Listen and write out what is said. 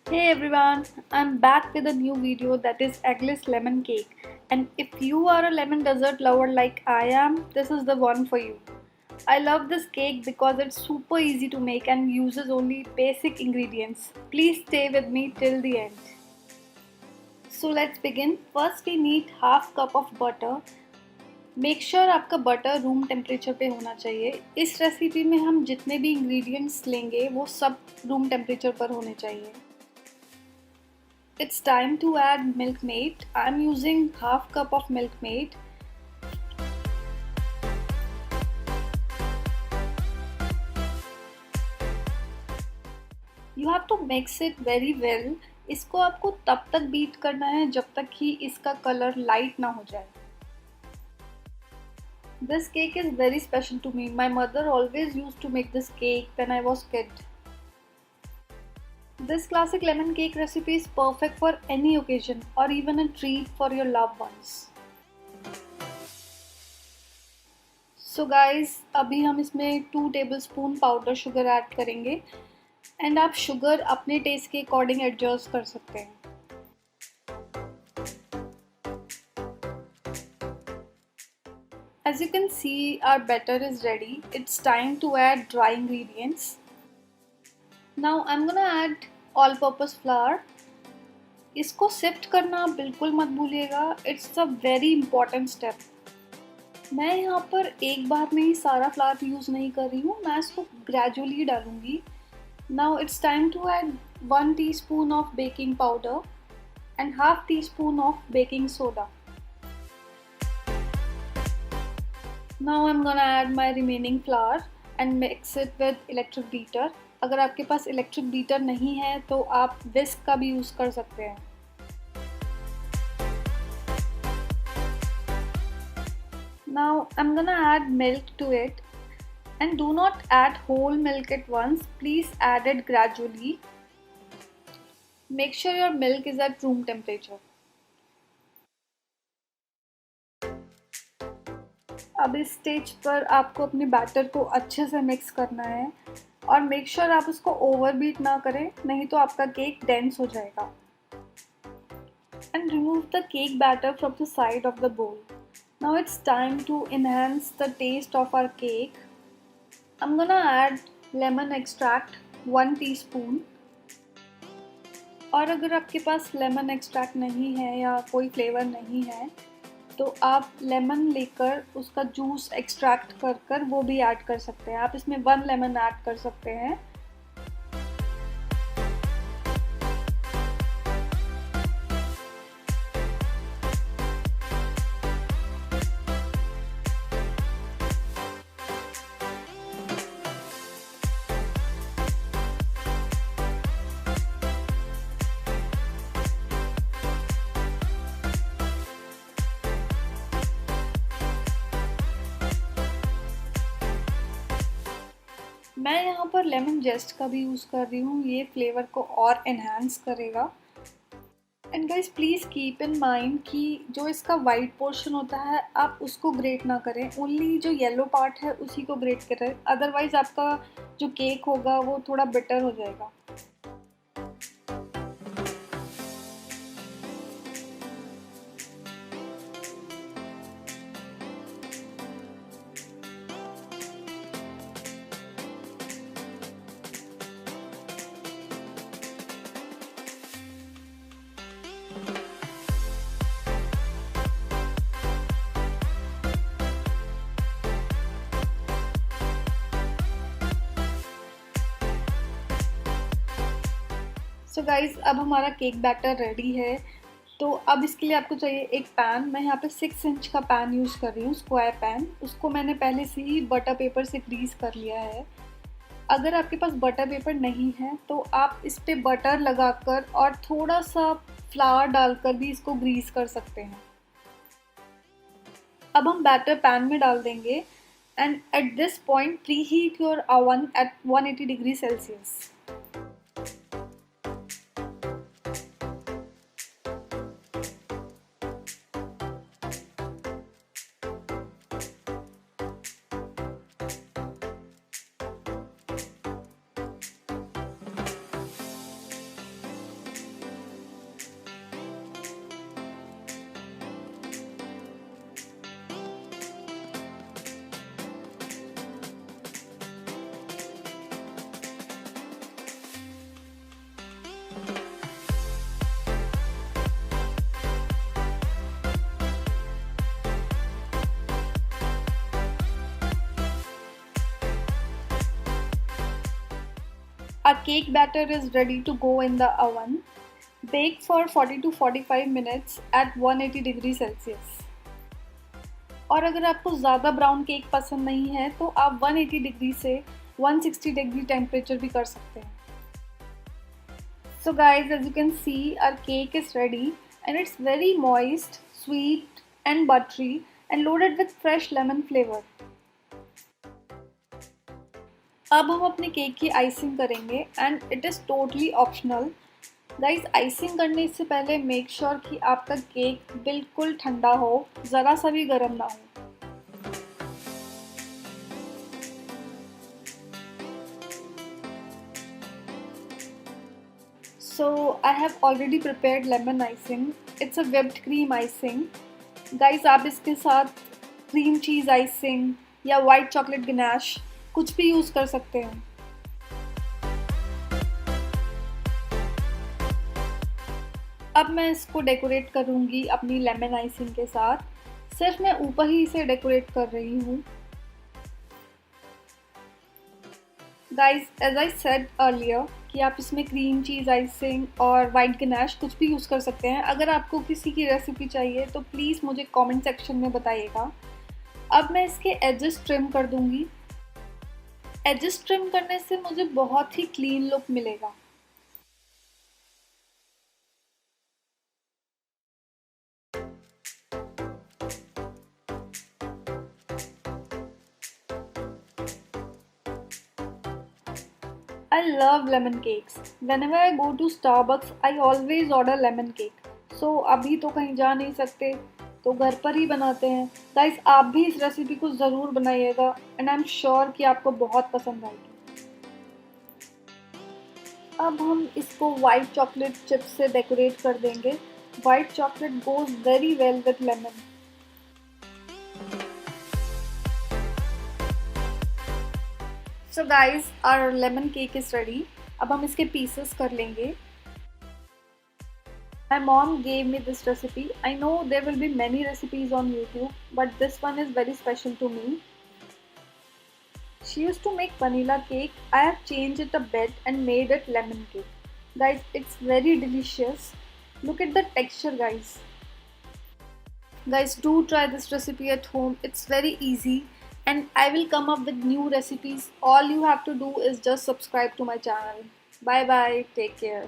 Hey everyone, I'm back with a new video that is eggless lemon cake. And if you are a lemon dessert lover like I am, this is the one for you. I love this cake because it's super easy to make and uses only basic ingredients. Please stay with me till the end. So let's begin. First we need half cup of butter. Make sure आपका butter room temperature पे होना चाहिए. इस recipe में हम जितने भी ingredients लेंगे वो सब रूम टेम्परेचर पर होने चाहिए. It's time to add milk maid. I'm using half cup of milk maid. You have to mix it very well. इसको आपको तब तक बीट करना है जब तक कि इसका कलर लाइट ना हो जाए. This cake is very special to me. My mother always used to make this cake when I was kid. This classic lemon cake recipe is perfect for any occasion or even a treat for your loved ones. So guys, अभी हम इसमें 2 tablespoon powder sugar add करेंगे and आप sugar अपने test के according adjust कर सकते हैं. As you can see, our batter is ready. It's time to add dry ingredients. Now I'm gonna add all-purpose flour. इसको सिफ्ट करना बिल्कुल मत भूलिएगा. It's a very important step. मैं यहाँ पर एक बार में ही सारा फ्लावर यूज़ नहीं कर रही हूँ. मैं इसको ग्रेजुअली डालूंगी. Now it's time to add 1 teaspoon of baking powder and half teaspoon of baking soda. Now I'm gonna add my remaining flour and mix it with electric beater. अगर आपके पास electric beater नहीं है तो आप विस्क का भी use कर सकते हैं. Now I'm gonna add milk to it and do not add whole milk at once. Please add it gradually. Make sure your milk is at room temperature. अब इस स्टेज पर आपको अपने बैटर को अच्छे से मिक्स करना है और मेक श्योर आप उसको ओवरबीट ना करें, नहीं तो आपका केक डेंस हो जाएगा. And remove the cake batter from the side of the bowl. Now it's time to enhance the taste of our cake. I am gonna add lemon extract 1 teaspoon. और अगर आपके पास लेमन एक्सट्रैक्ट नहीं है या कोई flavour नहीं है तो आप लेमन लेकर उसका जूस एक्सट्रैक्ट कर वो भी ऐड कर सकते हैं. आप इसमें 1 लेमन ऐड कर सकते हैं. मैं यहाँ पर लेमन जेस्ट का भी यूज़ कर रही हूँ. ये फ्लेवर को और एनहांस करेगा. And guys please keep in mind कि जो इसका वाइट पोर्शन होता है आप उसको ग्रेट ना करें. ओनली जो येलो पार्ट है उसी को ग्रेट करें. अदरवाइज़ आपका जो केक होगा वो थोड़ा बिटर हो जाएगा. सो गाइज़ अब हमारा केक बैटर रेडी है. तो अब इसके लिए आपको चाहिए एक पैन. मैं यहाँ पे 6 इंच का पैन यूज़ कर रही हूँ, स्क्वायर पैन. उसको मैंने पहले से ही बटर पेपर से ग्रीस कर लिया है. अगर आपके पास बटर पेपर नहीं है तो आप इस पर बटर लगाकर और थोड़ा सा फ्लावर डालकर भी इसको ग्रीस कर सकते हैं. अब हम बैटर पैन में डाल देंगे and at this point preheat your oven at 180 degree Celsius. Our cake batter is ready to go in the oven. Bake for 40 to 45 minutes at 180 degree Celsius. और अगर आपको ज़्यादा ब्राउन केक पसंद नहीं है तो आप 180 डिग्री से 160 डिग्री टेम्परेचर भी कर सकते हैं। So guys, as you can see, our cake is ready and it's very moist, sweet and buttery and loaded with fresh lemon flavor. अब हम अपने केक की आइसिंग करेंगे and it is totally optional. Guys, icing करने से पहले make sure कि आपका केक बिल्कुल ठंडा हो, ज़रा सा भी गर्म ना हो। So I have already prepared lemon icing. It's a whipped cream icing. Guys, आप इसके साथ क्रीम चीज़ आइसिंग या वाइट चॉकलेट गनाश कुछ भी यूज़ कर सकते हैं। अब मैं इसको डेकोरेट करूँगी अपनी लेमन आइसिंग के साथ। सिर्फ मैं ऊपर ही इसे डेकोरेट कर रही हूँ। Guys, as I said earlier कि आप इसमें क्रीम चीज़ आइसिंग और वाइट गनाश कुछ भी यूज़ कर सकते हैं। अगर आपको किसी की रेसिपी चाहिए तो प्लीज़ मुझे कमेंट सेक्शन में बताइएगा। अब मैं इसके एजेस ट्रिम कर दूँगी। एजेस ट्रिम करने से मुझे बहुत ही क्लीन लुक मिलेगा। I love lemon cakes. Whenever I go to Starbucks, I always order lemon cake. So अभी तो कहीं जा नहीं सकते तो घर पर ही बनाते हैं। गाइस, आप भी इस रेसिपी को ज़रूर बनाइएगा एंड आई एम श्योर कि आपको बहुत पसंद आएगी। अब हम इसको वाइट चॉकलेट चिप्स से डेकोरेट कर देंगे। White chocolate goes very well with lemon. So guys, our lemon cake is ready. अब हम इसके pieces कर लेंगे। My mom gave me this recipe. I know there will be many recipes on YouTube, but this one is very special to me. She used to make vanilla cake. I have changed it a bit and made it lemon cake. Guys, it's very delicious. Look at the texture, guys. Guys, do try this recipe at home. It's very easy. And I will come up with new recipes. All you have to do is just subscribe to my channel. Bye bye. Take care.